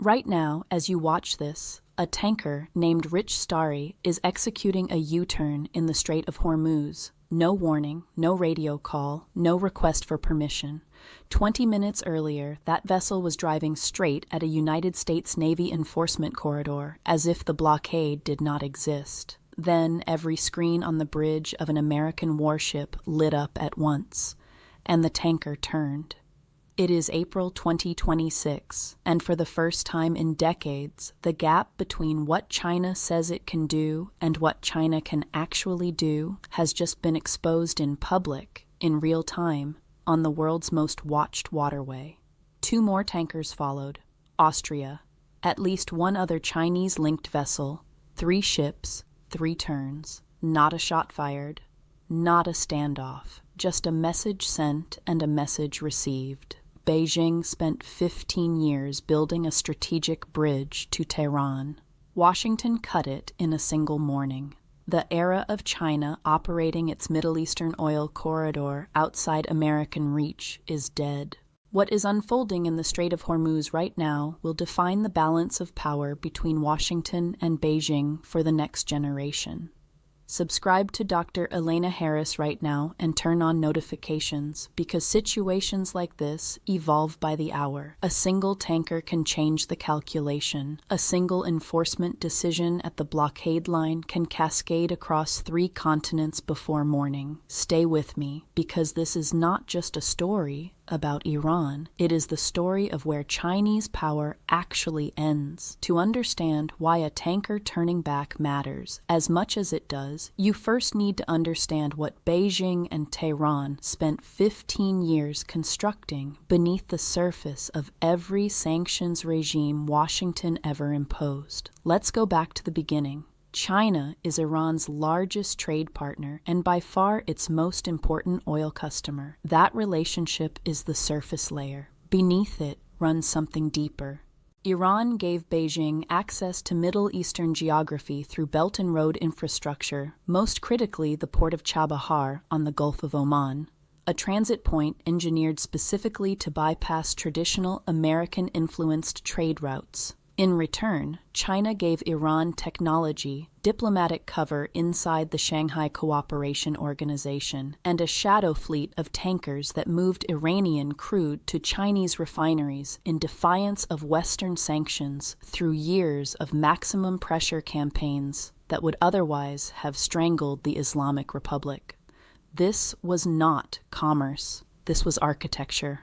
Right now, as you watch this, a tanker named Rich Starry is executing a U-turn in the Strait of Hormuz. No warning, no radio call, no request for permission. 20 minutes earlier, that vessel was driving straight at a United States Navy enforcement corridor, as if the blockade did not exist. Then every screen on the bridge of an American warship lit up at once, and the tanker turned. It is April 2026, and for the first time in decades, the gap between what China says it can do and what China can actually do has just been exposed in public, in real time, on the world's most watched waterway. 2 more tankers followed. Austria, at least 1 other Chinese-linked vessel, 3 ships, 3 turns, not a shot fired, not a standoff, just a message sent and a message received. Beijing spent 15 years building a strategic bridge to Tehran. Washington cut it in a single morning. The era of China operating its Middle Eastern oil corridor outside American reach is dead. What is unfolding in the Strait of Hormuz right now will define the balance of power between Washington and Beijing for the next generation. Subscribe to Dr. Elena Harris right now and turn on notifications because situations like this evolve by the hour. A single tanker can change the calculation. A single enforcement decision at the blockade line can cascade across 3 continents before morning. Stay with me because this is not just a story about Iran. It is the story of where Chinese power actually ends. To understand why a tanker turning back matters as much as it does, you first need to understand what Beijing and Tehran spent 15 years constructing beneath the surface of every sanctions regime Washington ever imposed. Let's go back to the beginning. China is Iran's largest trade partner and by far its most important oil customer. That relationship is the surface layer. Beneath it runs something deeper. Iran gave Beijing access to Middle Eastern geography through Belt and Road infrastructure, most critically the port of Chabahar on the Gulf of Oman, a transit point engineered specifically to bypass traditional American-influenced trade routes. In return, China gave Iran technology, diplomatic cover inside the Shanghai Cooperation Organization, and a shadow fleet of tankers that moved Iranian crude to Chinese refineries in defiance of Western sanctions through years of maximum pressure campaigns that would otherwise have strangled the Islamic Republic. This was not commerce. This was architecture,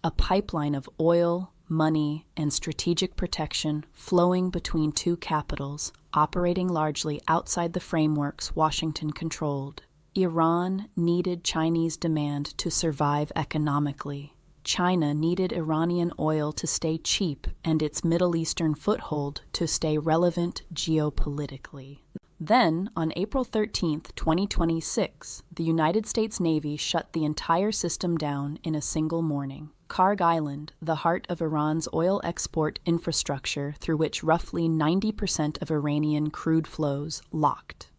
a pipeline of oil, money, and strategic protection flowing between 2 capitals, operating largely outside the frameworks Washington controlled. Iran needed Chinese demand to survive economically. China needed Iranian oil to stay cheap and its Middle Eastern foothold to stay relevant geopolitically. Then, on April 13, 2026, the United States Navy shut the entire system down in a single morning. Kharg Island, the heart of Iran's oil export infrastructure through which roughly 90% of Iranian crude flows, locked.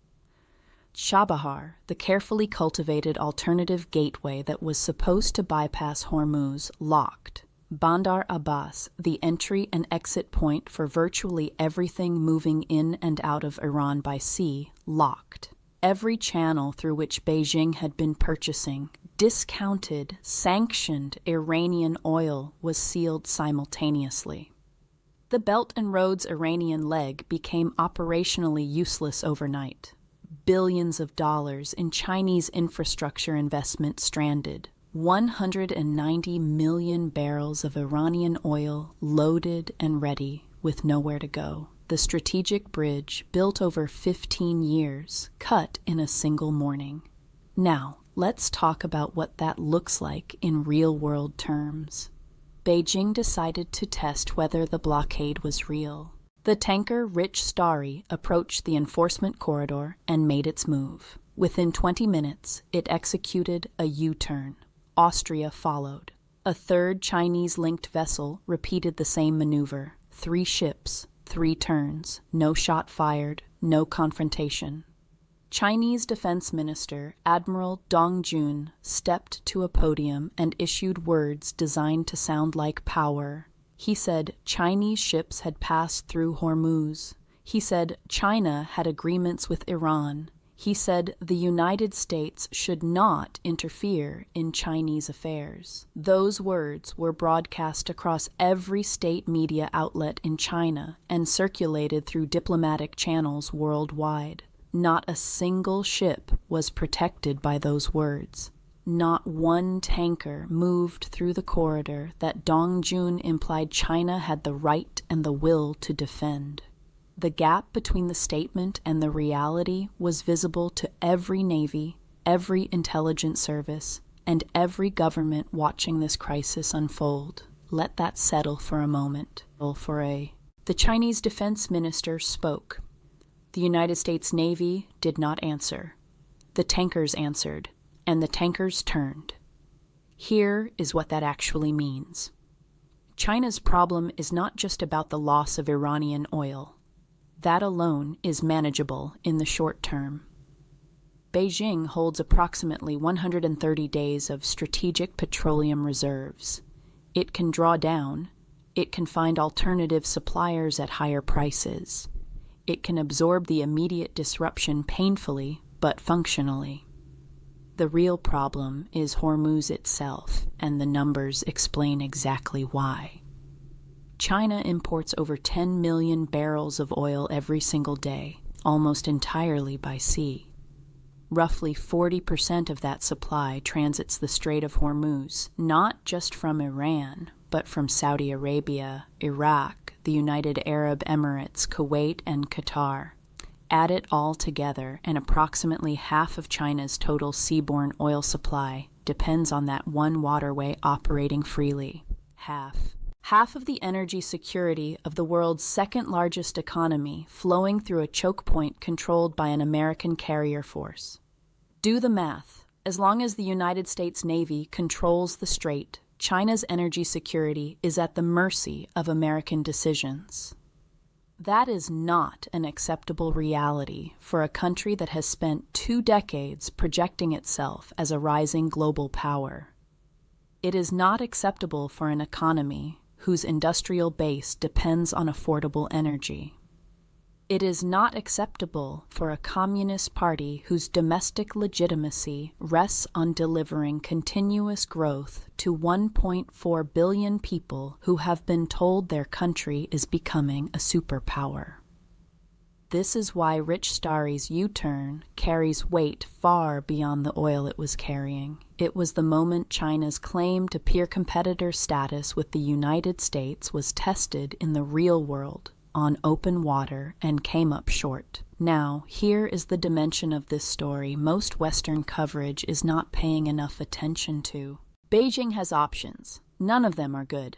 Chabahar, the carefully cultivated alternative gateway that was supposed to bypass Hormuz, locked. Bandar Abbas, the entry and exit point for virtually everything moving in and out of Iran by sea, locked. Every channel through which Beijing had been purchasing discounted, sanctioned Iranian oil was sealed simultaneously. The Belt and Road's Iranian leg became operationally useless overnight. Billions of dollars in Chinese infrastructure investment stranded. 190 million barrels of Iranian oil loaded and ready with nowhere to go. The strategic bridge, built over 15 years, cut in a single morning. Now, let's talk about what that looks like in real-world terms. Beijing decided to test whether the blockade was real. The tanker Rich Starry approached the enforcement corridor and made its move. Within 20 minutes, it executed a U-turn. Austria followed. A third Chinese-linked vessel repeated the same maneuver. 3 ships, 3 turns, no shot fired, no confrontation. Chinese Defense Minister Admiral Dong Jun stepped to a podium and issued words designed to sound like power. He said Chinese ships had passed through Hormuz. He said China had agreements with Iran. He said the United States should not interfere in Chinese affairs. Those words were broadcast across every state media outlet in China and circulated through diplomatic channels worldwide. Not a single ship was protected by those words. Not one tanker moved through the corridor that Dong Jun implied China had the right and the will to defend. The gap between the statement and the reality was visible to every navy, every intelligence service, and every government watching this crisis unfold. Let that settle for a moment. The Chinese defense minister spoke. The United States Navy did not answer. The tankers answered, and the tankers turned. Here is what that actually means. China's problem is not just about the loss of Iranian oil. That alone is manageable in the short term. Beijing holds approximately 130 days of strategic petroleum reserves. It can draw down. It can find alternative suppliers at higher prices. It can absorb the immediate disruption painfully, but functionally. The real problem is Hormuz itself, and the numbers explain exactly why. China imports over 10 million barrels of oil every single day, almost entirely by sea. Roughly 40% of that supply transits the Strait of Hormuz, not just from Iran, but from Saudi Arabia, Iraq, the United Arab Emirates, Kuwait, and Qatar. Add it all together, and approximately half of China's total seaborne oil supply depends on that one waterway operating freely. Half of the energy security of the world's second-largest economy flowing through a choke point controlled by an American carrier force. Do the math. As long as the United States Navy controls the strait, China's energy security is at the mercy of American decisions. That is not an acceptable reality for a country that has spent 2 decades projecting itself as a rising global power. It is not acceptable for an economy whose industrial base depends on affordable energy. It is not acceptable for a communist party whose domestic legitimacy rests on delivering continuous growth to 1.4 billion people who have been told their country is becoming a superpower. This is why Rich Starry's U-turn carries weight far beyond the oil it was carrying. It was the moment China's claim to peer competitor status with the United States was tested in the real world, on open water, and came up short. Now, here is the dimension of this story most Western coverage is not paying enough attention to. Beijing has options. None of them are good.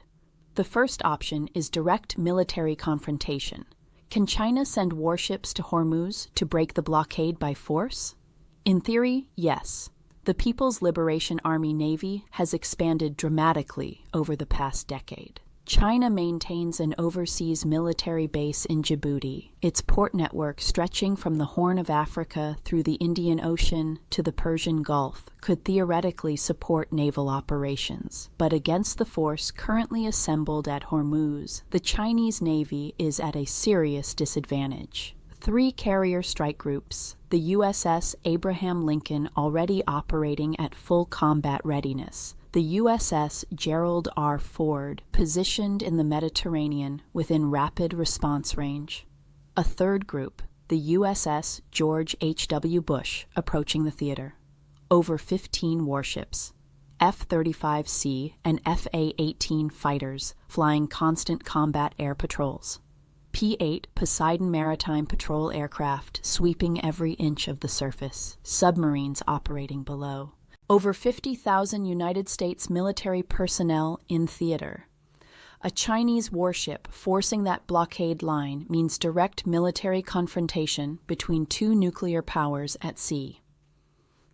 The first option is direct military confrontation. Can China send warships to Hormuz to break the blockade by force? In theory, yes. The People's Liberation Army Navy has expanded dramatically over the past decade. China maintains an overseas military base in Djibouti, its port network stretching from the Horn of Africa through the Indian Ocean to the Persian Gulf could theoretically support naval operations. But against the force currently assembled at Hormuz, the Chinese Navy is at a serious disadvantage. 3 carrier strike groups, the USS Abraham Lincoln already operating at full combat readiness, the USS Gerald R. Ford, positioned in the Mediterranean within rapid response range. A 3rd group, the USS George H.W. Bush, approaching the theater. Over 15 warships, F-35C and FA-18 fighters flying constant combat air patrols. P-8 Poseidon maritime patrol aircraft sweeping every inch of the surface, submarines operating below. Over 50,000 United States military personnel in theater. A Chinese warship forcing that blockade line means direct military confrontation between 2 nuclear powers at sea.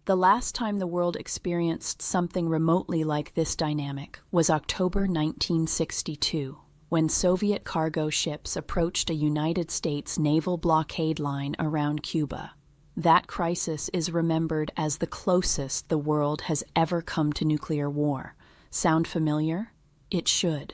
The last time the world experienced something remotely like this dynamic was October 1962, when Soviet cargo ships approached a United States naval blockade line around Cuba. That crisis is remembered as the closest the world has ever come to nuclear war. Sound familiar? It should.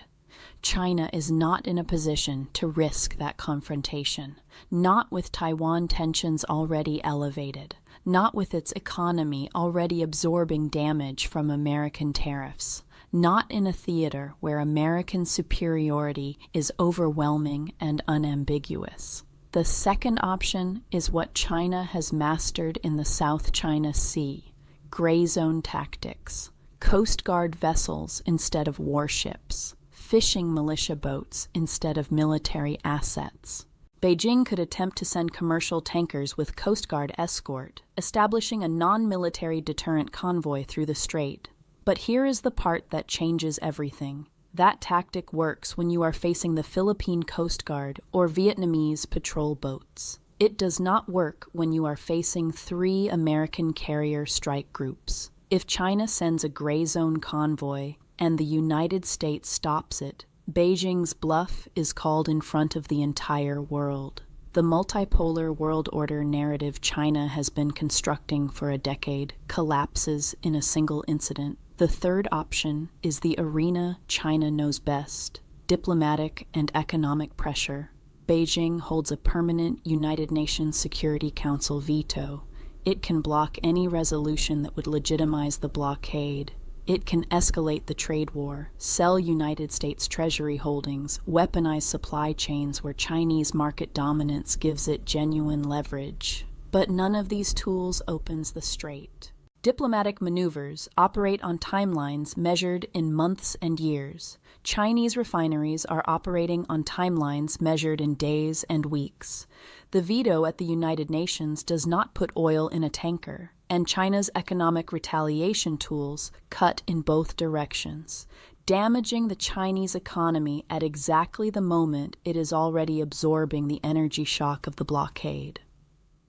China is not in a position to risk that confrontation, not with Taiwan tensions already elevated, not with its economy already absorbing damage from American tariffs, not in a theater where American superiority is overwhelming and unambiguous. The second option is what China has mastered in the South China Sea: gray zone tactics, Coast Guard vessels instead of warships, fishing militia boats instead of military assets. Beijing could attempt to send commercial tankers with Coast Guard escort, establishing a non-military deterrent convoy through the strait. But here is the part that changes everything. That tactic works when you are facing the Philippine Coast Guard or Vietnamese patrol boats. It does not work when you are facing 3 American carrier strike groups. If China sends a gray zone convoy and the United States stops it, Beijing's bluff is called in front of the entire world. The multipolar world order narrative China has been constructing for a decade collapses in a single incident. The third option is the arena China knows best: diplomatic and economic pressure. Beijing holds a permanent United Nations Security Council veto. It can block any resolution that would legitimize the blockade. It can escalate the trade war, sell United States Treasury holdings, weaponize supply chains where Chinese market dominance gives it genuine leverage. But none of these tools opens the strait. Diplomatic maneuvers operate on timelines measured in months and years. Chinese refineries are operating on timelines measured in days and weeks. The veto at the United Nations does not put oil in a tanker, and China's economic retaliation tools cut in both directions, damaging the Chinese economy at exactly the moment it is already absorbing the energy shock of the blockade.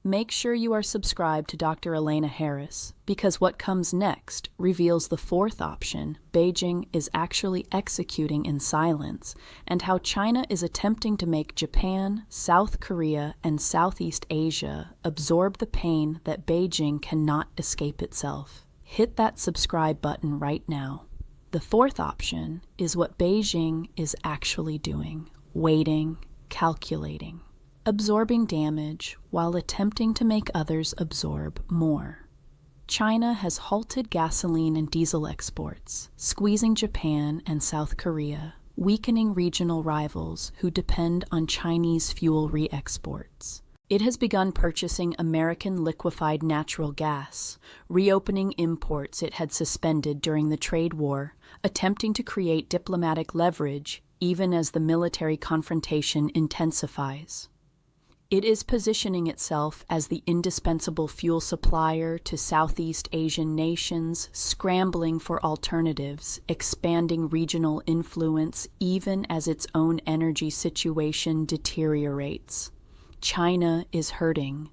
Make sure you are subscribed to Dr. Elena Harris, because what comes next reveals the fourth option Beijing is actually executing in silence, and how China is attempting to make Japan, South Korea, and Southeast Asia absorb the pain that Beijing cannot escape itself. Hit that subscribe button right now. The fourth option is what Beijing is actually doing: waiting, calculating, absorbing damage while attempting to make others absorb more. China has halted gasoline and diesel exports, squeezing Japan and South Korea, weakening regional rivals who depend on Chinese fuel re-exports. It has begun purchasing American liquefied natural gas, reopening imports it had suspended during the trade war, attempting to create diplomatic leverage even as the military confrontation intensifies. It is positioning itself as the indispensable fuel supplier to Southeast Asian nations, scrambling for alternatives, expanding regional influence even as its own energy situation deteriorates. China is hurting,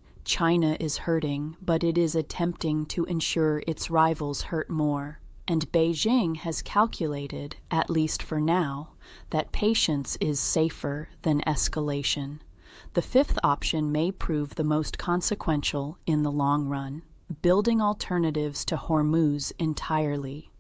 but it is attempting to ensure its rivals hurt more. And Beijing has calculated, at least for now, that patience is safer than escalation. The fifth option may prove the most consequential in the long run: building alternatives to Hormuz entirely.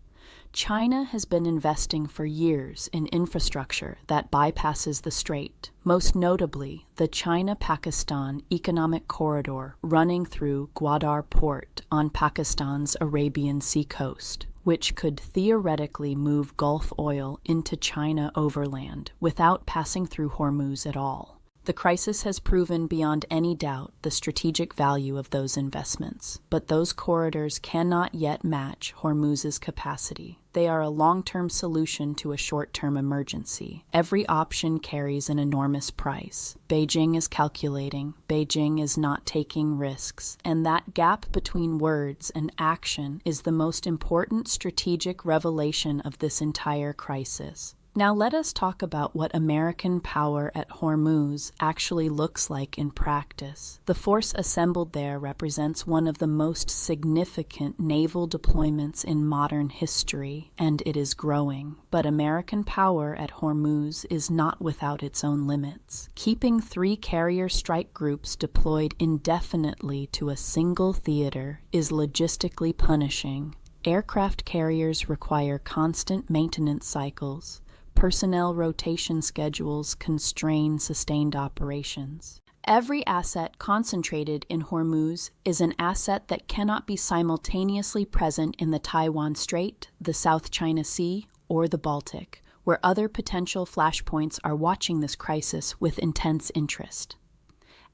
China has been investing for years in infrastructure that bypasses the strait, most notably the China-Pakistan Economic Corridor running through Gwadar Port on Pakistan's Arabian Sea coast, which could theoretically move Gulf oil into China overland without passing through Hormuz at all. The crisis has proven beyond any doubt the strategic value of those investments, but those corridors cannot yet match Hormuz's capacity. They are a long-term solution to a short-term emergency. Every option carries an enormous price. Beijing is calculating, Beijing is not taking risks, and that gap between words and action is the most important strategic revelation of this entire crisis. Now let us talk about what American power at Hormuz actually looks like in practice. The force assembled there represents one of the most significant naval deployments in modern history, and it is growing. But American power at Hormuz is not without its own limits. Keeping 3 carrier strike groups deployed indefinitely to a single theater is logistically punishing. Aircraft carriers require constant maintenance cycles. personnel rotation schedules constrain sustained operations. Every asset concentrated in Hormuz is an asset that cannot be simultaneously present in the Taiwan Strait, the South China Sea, or the Baltic, where other potential flashpoints are watching this crisis with intense interest.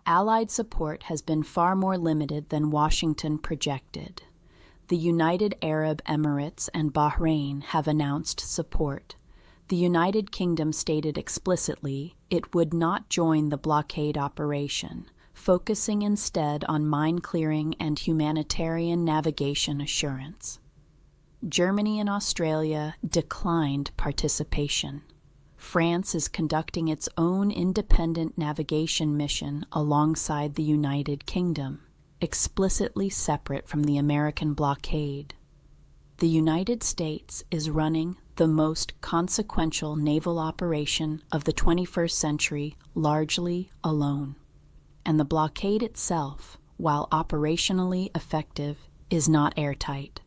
Allied support has been far more limited than Washington projected. The United Arab Emirates and Bahrain have announced support. The United Kingdom stated explicitly it would not join the blockade operation, focusing instead on mine clearing and humanitarian navigation assurance. Germany and Australia declined participation. France is conducting its own independent navigation mission alongside the United Kingdom, explicitly separate from the American blockade. The United States is running the most consequential naval operation of the 21st century largely alone. And the blockade itself, while operationally effective, is not airtight.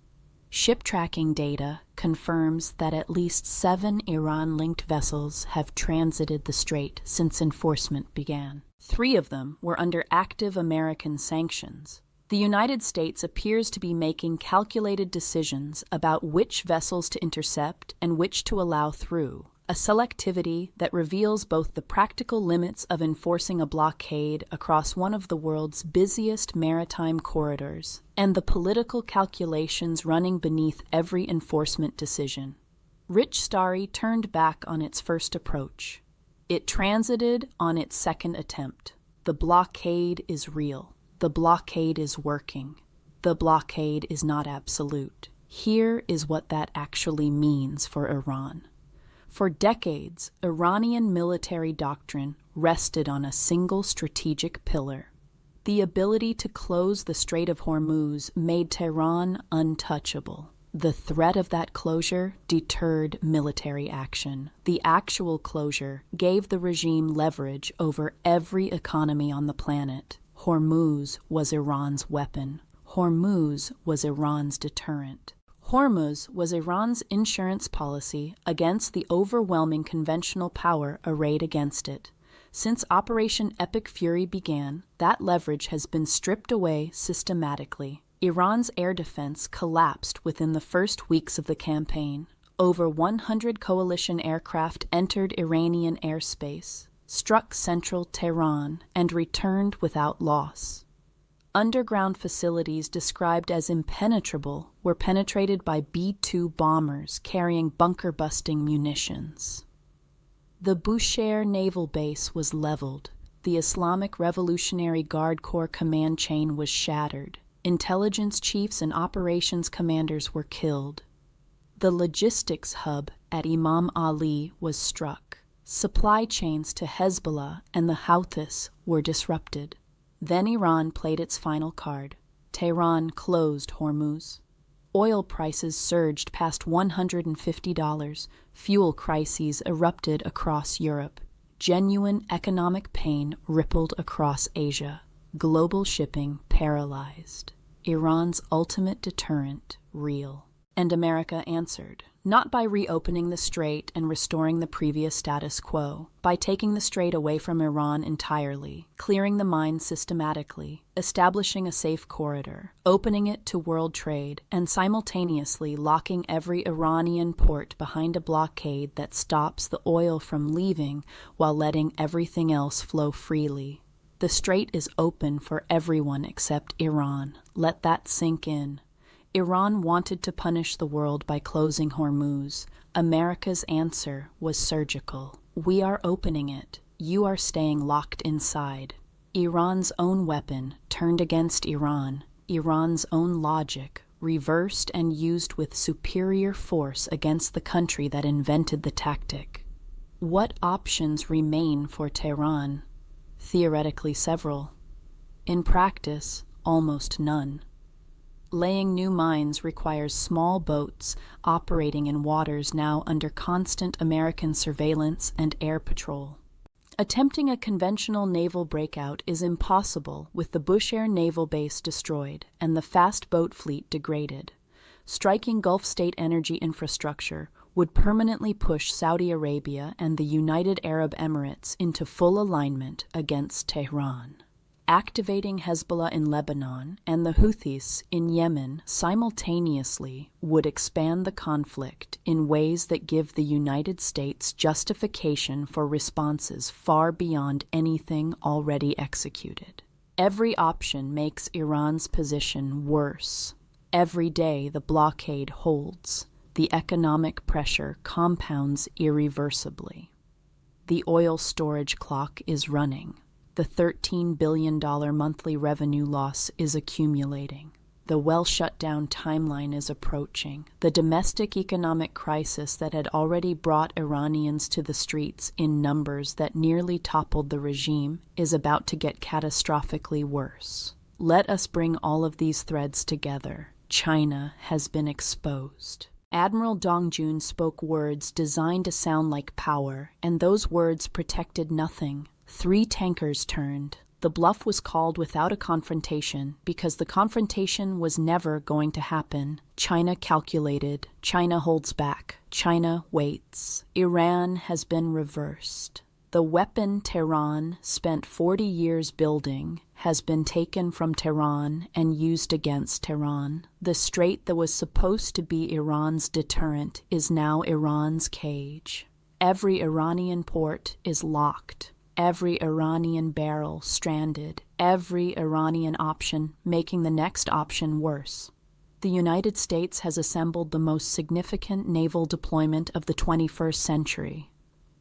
Ship tracking data confirms that at least 7 Iran-linked vessels have transited the strait since enforcement began. 3 of them were under active American sanctions. The United States appears to be making calculated decisions about which vessels to intercept and which to allow through, a selectivity that reveals both the practical limits of enforcing a blockade across one of the world's busiest maritime corridors and the political calculations running beneath every enforcement decision. Rich Starry turned back on its first approach. It transited on its second attempt. The blockade is real. The blockade is working. The blockade is not absolute. Here is what that actually means for Iran. For decades, Iranian military doctrine rested on a single strategic pillar. The ability to close the Strait of Hormuz made Tehran untouchable. The threat of that closure deterred military action. The actual closure gave the regime leverage over every economy on the planet. Hormuz was Iran's weapon. Hormuz was Iran's deterrent. Hormuz was Iran's insurance policy against the overwhelming conventional power arrayed against it. Since Operation Epic Fury began, that leverage has been stripped away systematically. Iran's air defense collapsed within the first weeks of the campaign. Over 100 coalition aircraft entered Iranian airspace, struck central Tehran, and returned without loss. Underground facilities described as impenetrable were penetrated by B-2 bombers carrying bunker-busting munitions. The Bushehr naval base was leveled. The Islamic Revolutionary Guard Corps command chain was shattered. Intelligence chiefs and operations commanders were killed. The logistics hub at Imam Ali was struck. Supply chains to Hezbollah and the Houthis were disrupted. Then Iran played its final card. Tehran closed Hormuz. Oil prices surged past $150. Fuel crises erupted across Europe. Genuine economic pain rippled across Asia. Global shipping paralyzed. Iran's ultimate deterrent real. And America answered, not by reopening the strait and restoring the previous status quo, by taking the strait away from Iran entirely, clearing the mines systematically, establishing a safe corridor, opening it to world trade, and simultaneously locking every Iranian port behind a blockade that stops the oil from leaving while letting everything else flow freely. The strait is open for everyone except Iran. Let that sink in. Iran wanted to punish the world by closing Hormuz. America's answer was surgical. We are opening it. You are staying locked inside. Iran's own weapon turned against Iran. Iran's own logic reversed and used with superior force against the country that invented the tactic. What options remain for Tehran? Theoretically, several. In practice, almost none. Laying new mines requires small boats operating in waters now under constant American surveillance and air patrol. Attempting a conventional naval breakout is impossible with the Bushehr naval base destroyed and the fast boat fleet degraded. Striking Gulf state energy infrastructure would permanently push Saudi Arabia and the United Arab Emirates into full alignment against Tehran. Activating Hezbollah in Lebanon and the Houthis in Yemen simultaneously would expand the conflict in ways that give the United States justification for responses far beyond anything already executed. Every option makes Iran's position worse. Every day the blockade holds, the economic pressure compounds irreversibly. The oil storage clock is running. The $13 billion monthly revenue loss is accumulating. The well-shut-down timeline is approaching. The domestic economic crisis that had already brought Iranians to the streets in numbers that nearly toppled the regime is about to get catastrophically worse. Let us bring all of these threads together. China has been exposed. Admiral Dong Jun spoke words designed to sound like power, and those words protected nothing. 3 tankers turned. The bluff was called without a confrontation because the confrontation was never going to happen. China calculated. China holds back. China waits. Iran has been reversed. The weapon Tehran spent 40 years building has been taken from Tehran and used against Tehran. The strait that was supposed to be Iran's deterrent is now Iran's cage. Every Iranian port is locked. Every Iranian barrel stranded, every Iranian option making the next option worse. The United States has assembled the most significant naval deployment of the 21st century.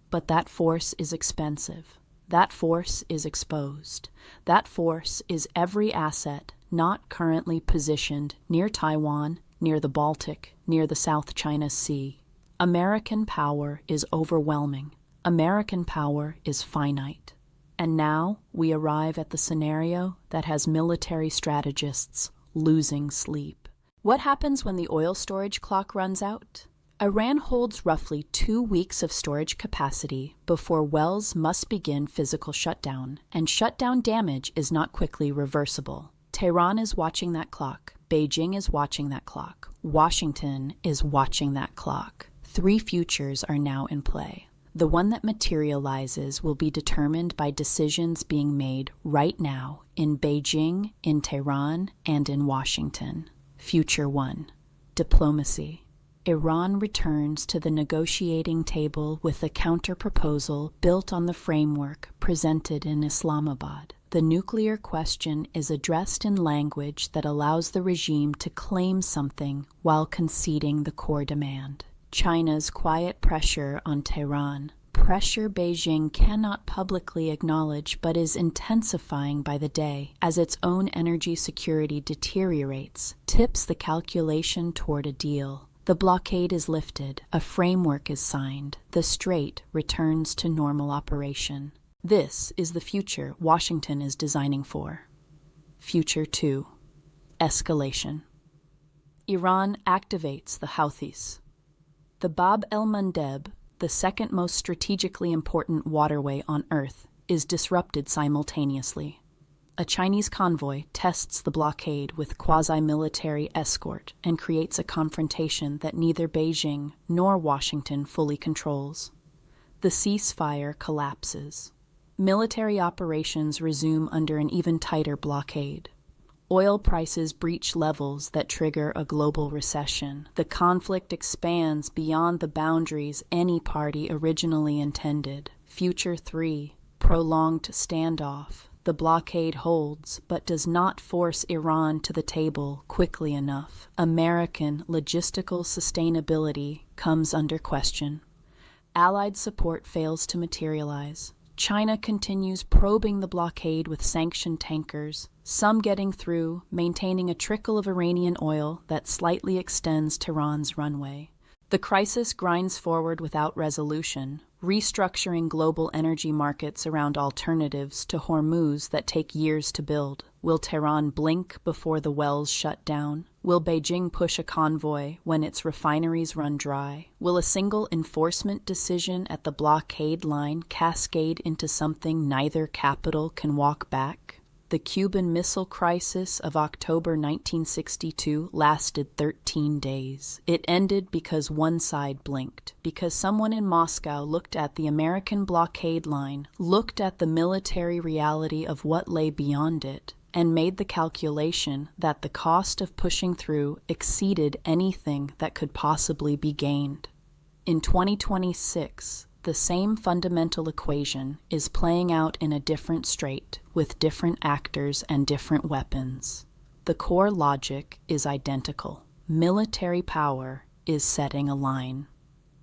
But that force is expensive. That force is exposed. That force is every asset not currently positioned near Taiwan, near the Baltic, near the South China Sea. American power is overwhelming. American power is finite. And now we arrive at the scenario that has military strategists losing sleep. What happens when the oil storage clock runs out? Iran holds roughly 2 weeks of storage capacity before wells must begin physical shutdown, and shutdown damage is not quickly reversible. Tehran is watching that clock. Beijing is watching that clock. Washington is watching that clock. 3 futures are now in play. The one that materializes will be determined by decisions being made right now in Beijing, in Tehran, and in Washington. Future 1. Diplomacy. Iran returns to the negotiating table with a counterproposal built on the framework presented in Islamabad. The nuclear question is addressed in language that allows the regime to claim something while conceding the core demand. China's quiet pressure on Tehran, pressure Beijing cannot publicly acknowledge but is intensifying by the day as its own energy security deteriorates, tips the calculation toward a deal. The blockade is lifted, a framework is signed, the strait returns to normal operation. This is the future Washington is designing for. Future 2. Escalation. Iran activates the Houthis. The Bab el-Mandeb, the second most strategically important waterway on Earth, is disrupted simultaneously. A Chinese convoy tests the blockade with quasi-military escort and creates a confrontation that neither Beijing nor Washington fully controls. The ceasefire collapses. Military operations resume under an even tighter blockade. Oil prices breach levels that trigger a global recession. The conflict expands beyond the boundaries any party originally intended. Future 3. Prolonged standoff. The blockade holds, but does not force Iran to the table quickly enough. American logistical sustainability comes under question. Allied support fails to materialize. China continues probing the blockade with sanctioned tankers, some getting through, maintaining a trickle of Iranian oil that slightly extends Tehran's runway. The crisis grinds forward without resolution, restructuring global energy markets around alternatives to Hormuz that take years to build. Will Tehran blink before the wells shut down? Will Beijing push a convoy when its refineries run dry? Will a single enforcement decision at the blockade line cascade into something neither capital can walk back? The Cuban Missile Crisis of October 1962 lasted 13 days. It ended because one side blinked, because someone in Moscow looked at the American blockade line, looked at the military reality of what lay beyond it, and made the calculation that the cost of pushing through exceeded anything that could possibly be gained. In 2026, the same fundamental equation is playing out in a different strait, with different actors and different weapons. The core logic is identical. Military power is setting a line.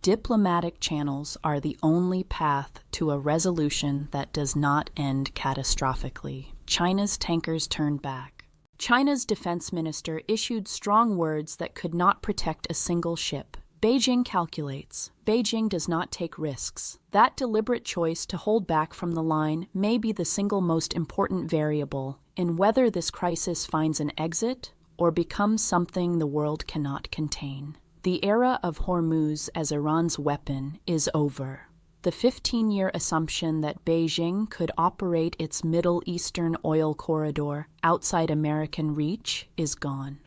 Diplomatic channels are the only path to a resolution that does not end catastrophically. China's tankers turned back. China's defense minister issued strong words that could not protect a single ship. Beijing calculates. Beijing does not take risks. That deliberate choice to hold back from the line may be the single most important variable in whether this crisis finds an exit or becomes something the world cannot contain. The era of Hormuz as Iran's weapon is over. The 15-year assumption that Beijing could operate its Middle Eastern oil corridor outside American reach is gone.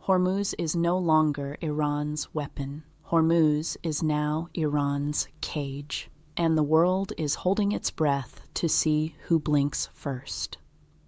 Hormuz is no longer Iran's weapon. Hormuz is now Iran's cage, and the world is holding its breath to see who blinks first.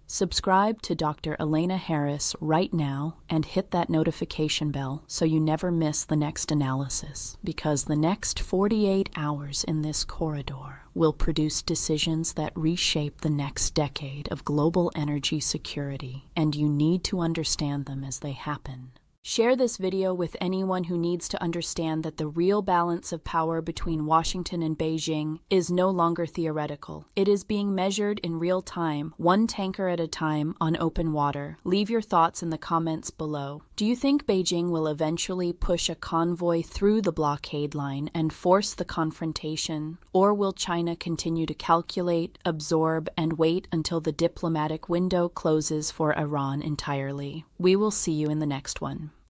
Subscribe to Dr. Elena Harris right now and hit that notification bell so you never miss the next analysis, because the next 48 hours in this corridor will produce decisions that reshape the next decade of global energy security, and you need to understand them as they happen. Share this video with anyone who needs to understand that the real balance of power between Washington and Beijing is no longer theoretical. It is being measured in real time, one tanker at a time on open water. Leave your thoughts in the comments below. Do you think Beijing will eventually push a convoy through the blockade line and force the confrontation? Or will China continue to calculate, absorb, and wait until the diplomatic window closes for Iran entirely? We will see you in the next one.